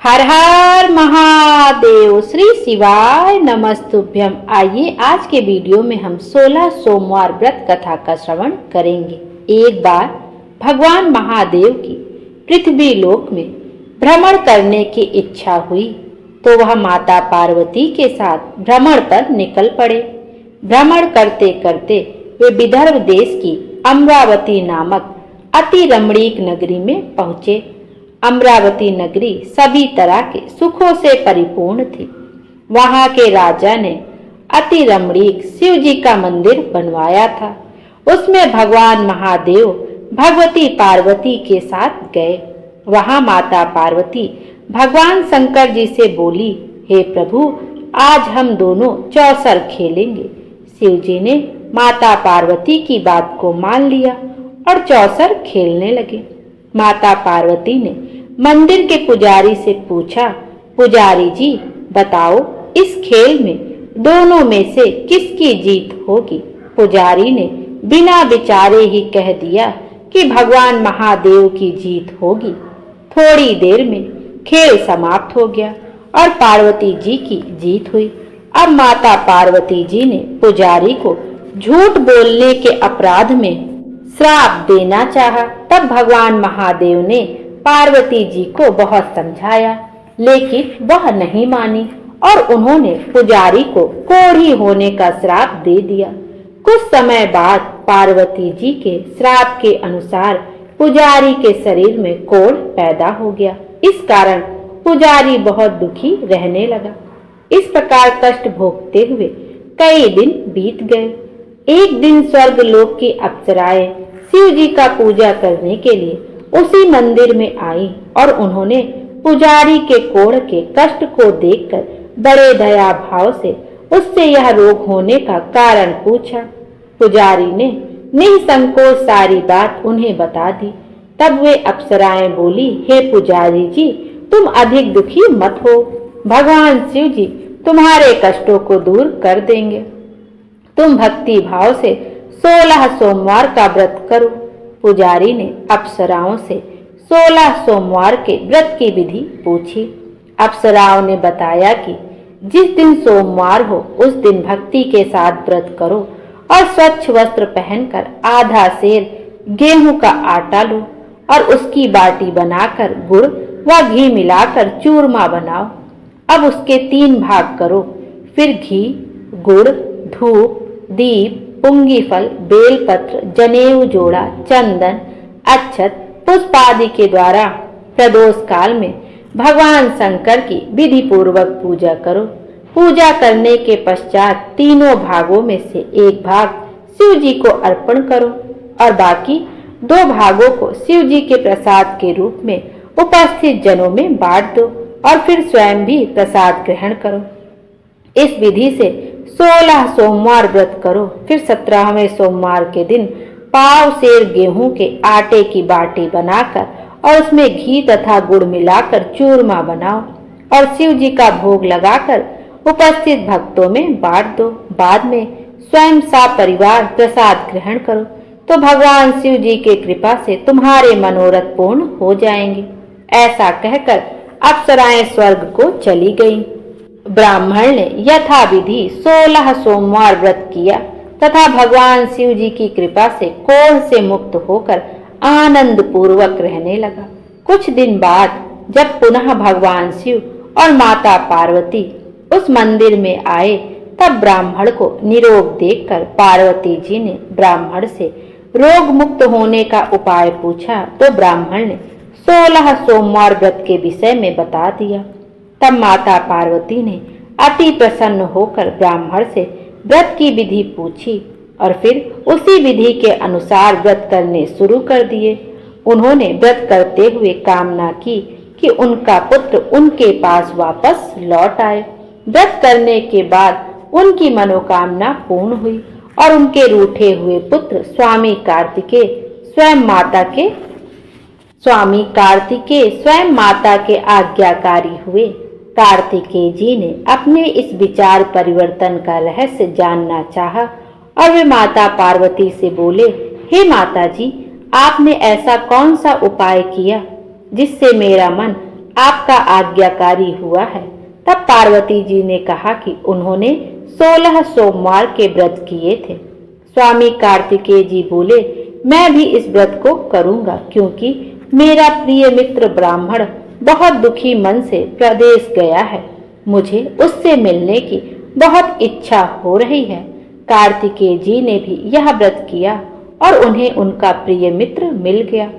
हर हर महादेव, श्री शिवाय नमस्तुभ्यम। आइए आज के वीडियो में हम 16 सोमवार व्रत कथा का श्रवण करेंगे। एक बार भगवान महादेव की पृथ्वी लोक में भ्रमण करने की इच्छा हुई तो वह माता पार्वती के साथ भ्रमण पर निकल पड़े। भ्रमण करते करते वे विदर्भ देश की अमरावती नामक अति रमणीक नगरी में पहुंचे। अमरावती नगरी सभी तरह के सुखों से परिपूर्ण थी। वहां के राजा ने अति रमणीक शिव जी का मंदिर बनवाया था। उसमें भगवान महादेव भगवती पार्वती के साथ गए। वहां माता पार्वती भगवान शंकर जी से बोली, हे प्रभु, आज हम दोनों चौसर खेलेंगे। शिव जी ने माता पार्वती की बात को मान लिया और चौसर खेलने लगे। माता पार्वती ने मंदिर के पुजारी से पूछा, पुजारी जी बताओ, इस खेल में दोनों में से किसकी जीत होगी? पुजारी ने बिना विचारे ही कह दिया कि भगवान महादेव की जीत होगी। थोड़ी देर में खेल समाप्त हो गया और पार्वती जी की जीत हुई। अब माता पार्वती जी ने पुजारी को झूठ बोलने के अपराध में श्राप देना चाहा। तब भगवान महादेव ने पार्वती जी को बहुत समझाया, लेकिन वह नहीं मानी और उन्होंने पुजारी को कोढ़ी होने का श्राप दे दिया। कुछ समय बाद पार्वती जी के श्राप के अनुसार पुजारी के शरीर में कोढ़ पैदा हो गया। इस कारण पुजारी बहुत दुखी रहने लगा। इस प्रकार कष्ट भोगते हुए कई दिन बीत गए। एक दिन स्वर्ग लोक की अप्सराएं शिव जी का पूजा करने के लिए उसी मंदिर में आई और उन्होंने पुजारी के कोढ़ के कष्ट को देखकर बड़े दया भाव से उससे यह रोग होने का कारण पूछा। पुजारी ने निसंकोच सारी बात उन्हें बता दी। तब वे अप्सराएं बोली, हे पुजारी जी, तुम अधिक दुखी मत हो, भगवान शिव जी तुम्हारे कष्टों को दूर कर देंगे। तुम भक्ति भाव से 16 सोमवार का व्रत करो। पुजारी ने अप्सराओं से 16 सोमवार के व्रत की विधि पूछी। अप्सराओं ने बताया कि जिस दिन सोमवार हो उस दिन भक्ति के साथ व्रत करो और स्वच्छ वस्त्र पहनकर आधा सेर गेहूं का आटा लो और उसकी बाटी बनाकर गुड़ व घी मिलाकर चूरमा बनाओ। अब उसके 3 भाग करो। फिर घी, गुड़, धूप, दीप, पुंगी फल, बेलपत्र, जनेऊ जोड़ा, चंदन, अक्षत, पुष्प आदि के द्वारा प्रदोष काल में भगवान शंकर की विधि पूर्वक पूजा करो। पूजा करने के पश्चात तीनों भागों में से एक भाग शिव जी को अर्पण करो और बाकी 2 भागों को शिव जी के प्रसाद के रूप में उपस्थित जनों में बांट दो और फिर स्वयं भी प्रसाद ग्रहण करो। इस विधि से 16 सोमवार व्रत करो। फिर 17वें सोमवार के दिन पाव सेर गेहूं के आटे की बाटी बनाकर और उसमें घी तथा गुड़ मिलाकर चूरमा बनाओ और शिव जी का भोग लगाकर उपस्थित भक्तों में बांट दो। बाद में स्वयं सपरिवार प्रसाद ग्रहण करो तो भगवान शिव जी के कृपा से तुम्हारे मनोरथ पूर्ण हो जाएंगे। ऐसा कहकर अप्सराएं स्वर्ग को चली गईं। ब्राह्मण ने यथाविधि 16 सोमवार व्रत किया तथा भगवान शिव जी की कृपा से कोढ़ से मुक्त होकर आनंद पूर्वक रहने लगा। कुछ दिन बाद जब पुनः भगवान शिव और माता पार्वती उस मंदिर में आए तब ब्राह्मण को निरोग देखकर पार्वती जी ने ब्राह्मण से रोग मुक्त होने का उपाय पूछा तो ब्राह्मण ने 16 सोमवार व्रत के विषय में बता दिया। तब माता पार्वती ने अति प्रसन्न होकर ब्राह्मण से व्रत की विधि पूछी और फिर उसी विधि के अनुसार व्रत करने शुरू कर दिए। उन्होंने व्रत करते हुए कामना की कि उनका पुत्र उनके पास वापस लौट आए। व्रत करने के बाद उनकी मनोकामना पूर्ण हुई और उनके रूठे हुए पुत्र स्वामी कार्तिकेय स्वयं माता के आज्ञाकारी हुए। कार्तिकेय जी ने अपने इस विचार परिवर्तन का रहस्य जानना चाहा और वे माता पार्वती से बोले, हे माता जी, आपने ऐसा कौन सा उपाय किया जिससे मेरा मन आपका आज्ञाकारी हुआ है। तब पार्वती जी ने कहा कि उन्होंने 16 सोमवार के व्रत किए थे। स्वामी कार्तिकेय जी बोले, मैं भी इस व्रत को करूंगा, क्योंकि मेरा प्रिय मित्र ब्राह्मण बहुत दुखी मन से प्रदेश गया है। मुझे उससे मिलने की बहुत इच्छा हो रही है। कार्तिकेय जी ने भी यह व्रत किया और उन्हें उनका प्रिय मित्र मिल गया।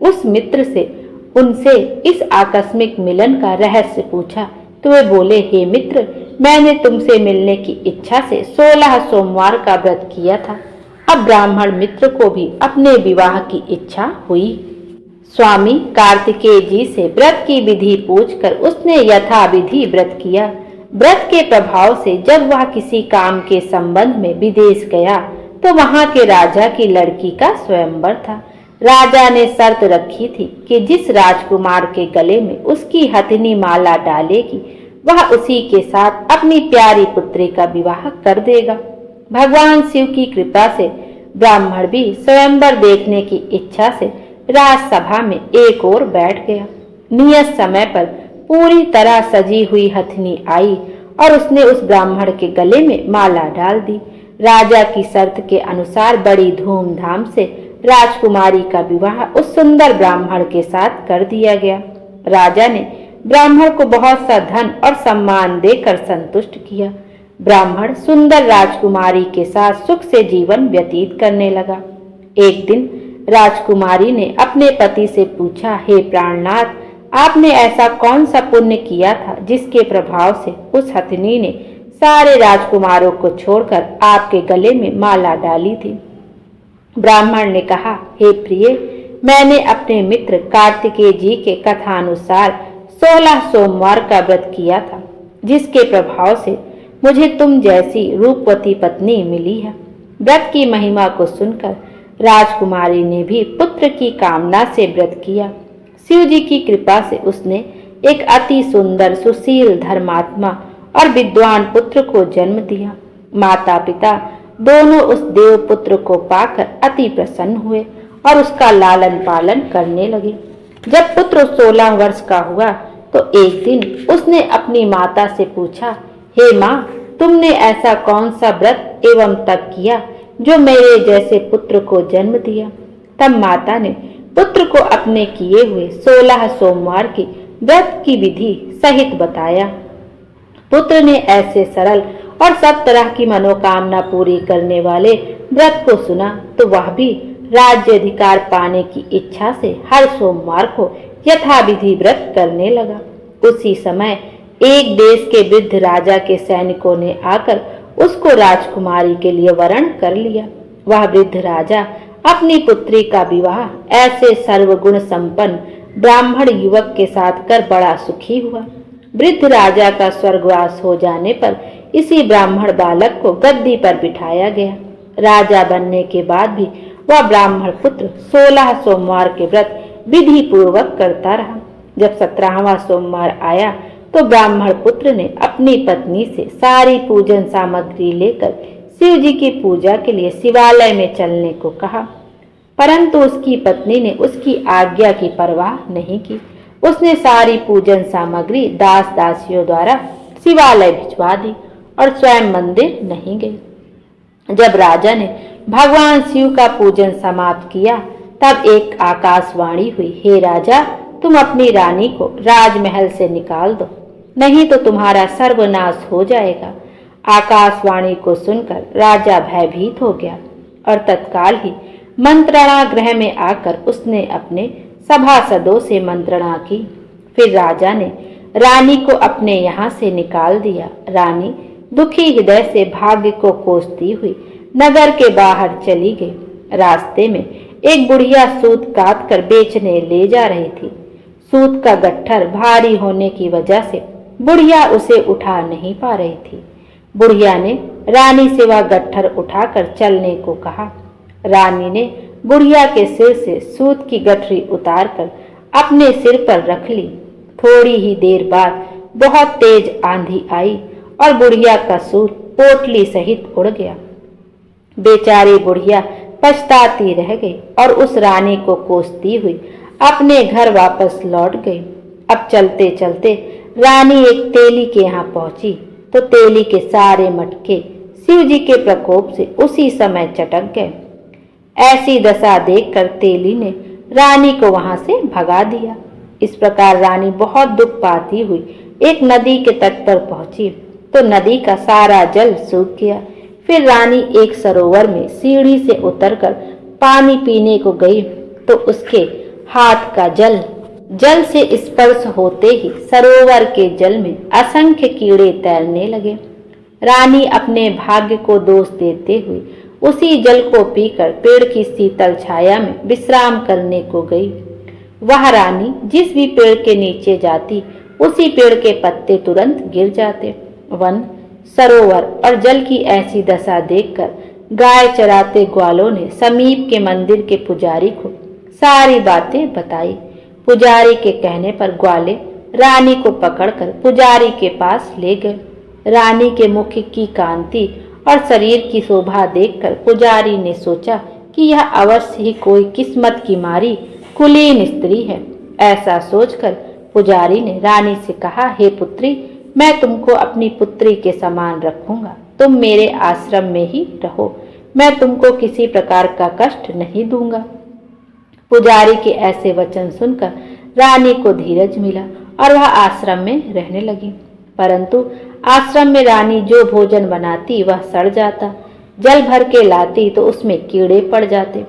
उस मित्र से उनसे इस आकस्मिक मिलन का रहस्य पूछा तो वे बोले, हे मित्र, मैंने तुमसे मिलने की इच्छा से 16 सोमवार का व्रत किया था। अब ब्राह्मण मित्र को भी अपने विवाह की इच्छा हुई। स्वामी कार्तिकेय जी से व्रत की विधि पूछकर उसने यथाविधि व्रत किया। व्रत के प्रभाव से जब वह किसी काम के संबंध में विदेश गया तो वहां के राजा की लड़की का स्वयंवर था। राजा ने शर्त रखी थी कि जिस राजकुमार के गले में उसकी हथिनी माला डालेगी वह उसी के साथ अपनी प्यारी पुत्री का विवाह कर देगा। भगवान शिव की कृपा से ब्राह्मण भी स्वयंवर देखने की इच्छा से राजसभा में एक ओर बैठ गया। नियत समय पर पूरी तरह सजी हुई हथिनी आई और उसने उस ब्राह्मण के गले में माला डाल दी। राजा की शर्त के अनुसार बड़ी धूमधाम से राजकुमारी का विवाह उस सुंदर ब्राह्मण के साथ कर दिया गया। राजा ने ब्राह्मण को बहुत सा धन और सम्मान देकर संतुष्ट किया। ब्राह्मण सुंदर राजकुमारी के साथ सुख से जीवन व्यतीत करने लगा। एक दिन राजकुमारी ने अपने पति से पूछा, हे प्राणनाथ, आपने ऐसा कौन सा पुण्य किया था जिसके प्रभाव से उस हथिनी ने सारे राजकुमारों को छोड़कर आपके गले में माला डाली थी? ब्राह्मण ने कहा, हे प्रिय, मैंने अपने मित्र कार्तिकेय जी के कथानुसार 16 सोमवार का व्रत किया था, जिसके प्रभाव से मुझे तुम जैसी रूपवती पत्नी मिली है। व्रत की महिमा को सुनकर राजकुमारी ने भी पुत्र की कामना से व्रत किया। शिव जी की कृपा से उसने एक अति सुंदर, सुशील, धर्मात्मा और विद्वान पुत्र को जन्म दिया। माता पिता दोनों उस देव पुत्र को पाकर अति प्रसन्न हुए और उसका लालन पालन करने लगे। जब पुत्र 16 वर्ष का हुआ तो एक दिन उसने अपनी माता से पूछा, हे माँ, तुमने ऐसा कौन सा व्रत एवं तप किया जो मेरे जैसे पुत्र को जन्म दिया? तब माता ने पुत्र को अपने किए हुए 16 सोमवार की व्रत की विधि सहित बताया। पुत्र ने ऐसे सरल और सब तरह की मनोकामना पूरी करने वाले व्रत को सुना तो वह भी राज्य अधिकार पाने की इच्छा से हर सोमवार को यथाविधि व्रत करने लगा। उसी समय एक देश के वृद्ध राजा के सैनिकों ने आकर उसको राजकुमारी के लिए वरण कर लिया। वह वृद्ध राजा अपनी पुत्री का विवाह ऐसे सर्वगुण संपन्न ब्राह्मण युवक के साथ कर बड़ा सुखी हुआ। वृद्ध राजा का स्वर्गवास हो जाने पर इसी ब्राह्मण बालक को गद्दी पर बिठाया गया। राजा बनने के बाद भी वह ब्राह्मण पुत्र 16 सोमवार के व्रत विधि पूर्वक करता रहा। जब 17वां सोमवार आया तो ब्राह्मण पुत्र ने अपनी पत्नी से सारी पूजन सामग्री लेकर शिव जी की पूजा के लिए शिवालय में चलने को कहा, परंतु उसकी पत्नी ने उसकी आज्ञा की परवाह नहीं की। उसने सारी पूजन सामग्री दास दासियों द्वारा शिवालय भिजवा दी और स्वयं मंदिर नहीं गई। जब राजा ने भगवान शिव का पूजन समाप्त किया तब एक आकाशवाणी हुई, हे राजा, तुम अपनी रानी को राजमहल से निकाल दो, नहीं तो तुम्हारा सर्वनाश हो जाएगा। आकाशवाणी को सुनकर राजा भयभीत हो गया और तत्काल ही मंत्रणा गृह में आकर उसने अपने सभासदों से मंत्रणा की। फिर राजा ने रानी को अपने यहाँ से निकाल दिया। रानी दुखी हृदय से भाग्य को कोसती हुई नगर के बाहर चली गई। रास्ते में एक बुढ़िया सूत काट कर बेचने ले जा रही थी। सूत का गट्ठर भारी होने की वजह से बुढ़िया उसे उठा नहीं पा रही थी। बुढ़िया ने रानी से वह गट्ठर उठाकर चलने को कहा। रानी ने बुढ़िया के सिर से सूत की गठरी उतारकर अपने सिर पर रख ली। थोड़ी ही देर बाद बहुत तेज आंधी आई और बुढ़िया का सूत पोटली सहित उड़ गया। बेचारी बुढ़िया पछताती रह गई और उस रानी को कोसती हुई अपने घर वापस लौट गई। अब चलते चलते रानी एक तेली के यहाँ पहुंची तो तेली के सारे मटके शिव जी के प्रकोप से उसी समय चटक गए। ऐसी दशा देखकर तेली ने रानी को वहां से भगा दिया। इस प्रकार रानी बहुत दुख पाती हुई एक नदी के तट पर पहुंची तो नदी का सारा जल सूख गया। फिर रानी एक सरोवर में सीढ़ी से उतरकर पानी पीने को गई तो उसके हाथ का जल से स्पर्श होते ही सरोवर के जल में असंख्य कीड़े तैरने लगे। रानी अपने भाग्य को दोष देते हुए उसी जल को पीकर पेड़ की शीतल छाया में विश्राम करने को गई। वह रानी जिस भी पेड़ के नीचे जाती उसी पेड़ के पत्ते तुरंत गिर जाते। वन, सरोवर और जल की ऐसी दशा देखकर गाय चराते ग्वालों ने समीप के मंदिर के पुजारी को सारी बातें बताई। पुजारी के कहने पर ग्वाले रानी को पकड़कर पुजारी के पास ले गए। रानी के मुख की कांति और शरीर की शोभा देखकर पुजारी ने सोचा कि यह अवश्य ही कोई किस्मत की मारी कुलीन स्त्री है। ऐसा सोचकर पुजारी ने रानी से कहा, हे पुत्री, मैं तुमको अपनी पुत्री के समान रखूंगा। तुम मेरे आश्रम में ही रहो, मैं तुमको किसी प्रकार का कष्ट नहीं दूंगा। पुजारी के ऐसे वचन सुनकर रानी को धीरज मिला और वह आश्रम में रहने लगी। परंतु आश्रम में रानी जो भोजन बनाती वह सड़ जाता, जल भर के लाती तो उसमें कीड़े पड़ जाते।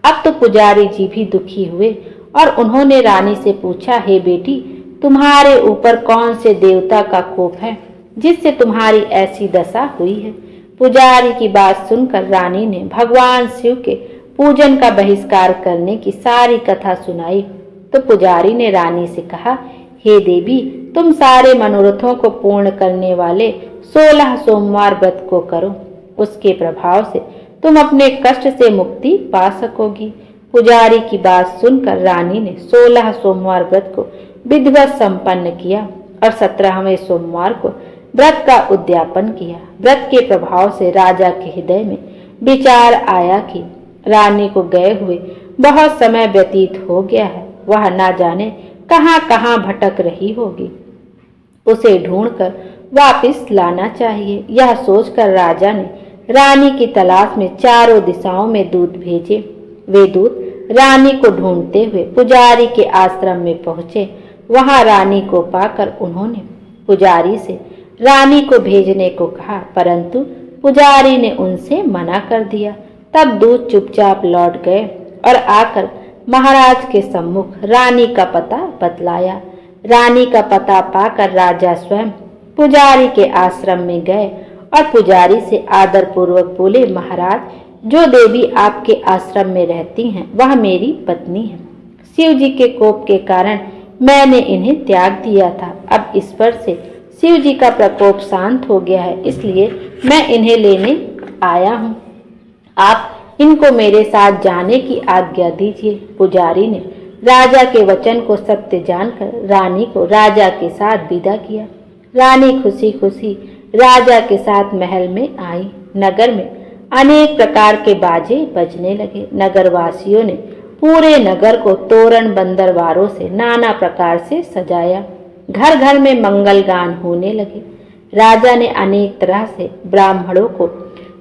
अब तो पुजारी जी भी दुखी हुए और उन्होंने रानी से पूछा, हे बेटी, तुम्हारे ऊपर कौन से देवता का कोप है जिससे तुम्हारी ऐसी दशा हुई है? पुजारी की बात सुनकर रानी ने भगवान शिव के पूजन का बहिष्कार करने की सारी कथा सुनाई तो पुजारी ने रानी से कहा, हे देवी, तुम सारे मनोरथों को पूर्ण करने वाले 16 सोमवार व्रत को करो, उसके प्रभाव से तुम अपने कष्ट से मुक्ति पा सकोगी। पुजारी की बात सुनकर रानी ने 16 सोमवार व्रत को विधिवत संपन्न किया और 17वें सोमवार को व्रत का उद्यापन किया। व्रत के प्रभाव से राजा के हृदय में विचार आया कि रानी को गए हुए बहुत समय व्यतीत हो गया है, वह ना जाने कहां कहां भटक रही होगी, उसे ढूंढकर वापस लाना चाहिए। यह सोचकर राजा ने रानी की तलाश में चारों दिशाओं में दूत भेजे। वे दूत रानी को ढूंढते हुए पुजारी के आश्रम में पहुंचे। वहां रानी को पाकर उन्होंने पुजारी से रानी को भेजने को कहा, परंतु पुजारी ने उनसे मना कर दिया। तब दूत चुपचाप लौट गए और आकर महाराज के सम्मुख रानी का पता बतलाया। रानी का पता पाकर राजा स्वयं पुजारी के आश्रम में गए और पुजारी से आदर पूर्वक बोले, महाराज, जो देवी आपके आश्रम में रहती हैं वह मेरी पत्नी है। शिव जी के कोप के कारण मैंने इन्हें त्याग दिया था। अब इस पर से शिव जी का प्रकोप शांत हो गया है, इसलिए मैं इन्हें लेने आया हूँ। आप इनको मेरे साथ जाने की आज्ञा दीजिए। पुजारी ने राजा के वचन को सत्य जानकर रानी को राजा के साथ विदा किया। रानी खुशी खुशी राजा के साथ महल में आई। नगर में अनेक प्रकार के बाजे बजने लगे। नगरवासियों ने पूरे नगर को तोरण बंदरवारों से नाना प्रकार से सजाया। घर घर में मंगल गान होने लगे। राजा ने अनेक तरह से ब्राह्मणों को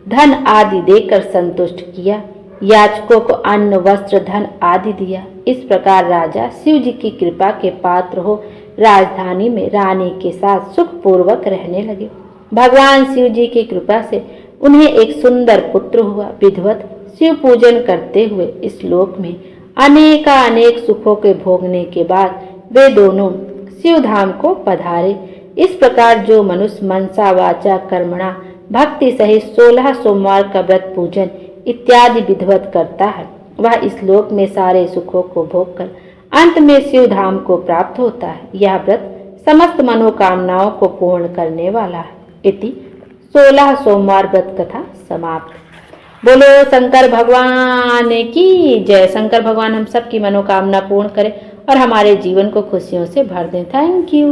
धन आदि देकर संतुष्ट किया। याचकों को अन्न, वस्त्र, धन आदि दिया। इस प्रकार राजा शिव जी की कृपा के पात्र हो राजधानी में रानी के साथ सुखपूर्वक रहने लगे। भगवान शिव जी की कृपा से उन्हें एक सुंदर पुत्र हुआ। विधिवत शिव पूजन करते हुए इस लोक में अनेक सुखों के भोगने के बाद वे दोनों शिव धाम को पधारे। इस प्रकार जो मनुष्य मनसा वाचा कर्मणा भक्ति सहित 16 सोमवार का व्रत पूजन इत्यादि विधिवत करता है वह इस लोक में सारे सुखों को भोगकर अंत में शिव धाम को प्राप्त होता है। यह व्रत समस्त मनोकामनाओं को पूर्ण करने वाला है। इति 16 सोमवार व्रत कथा समाप्त। बोलो शंकर भगवान की जय। शंकर भगवान हम सब की मनोकामना पूर्ण करें और हमारे जीवन को खुशियों से भर दें। Thank you.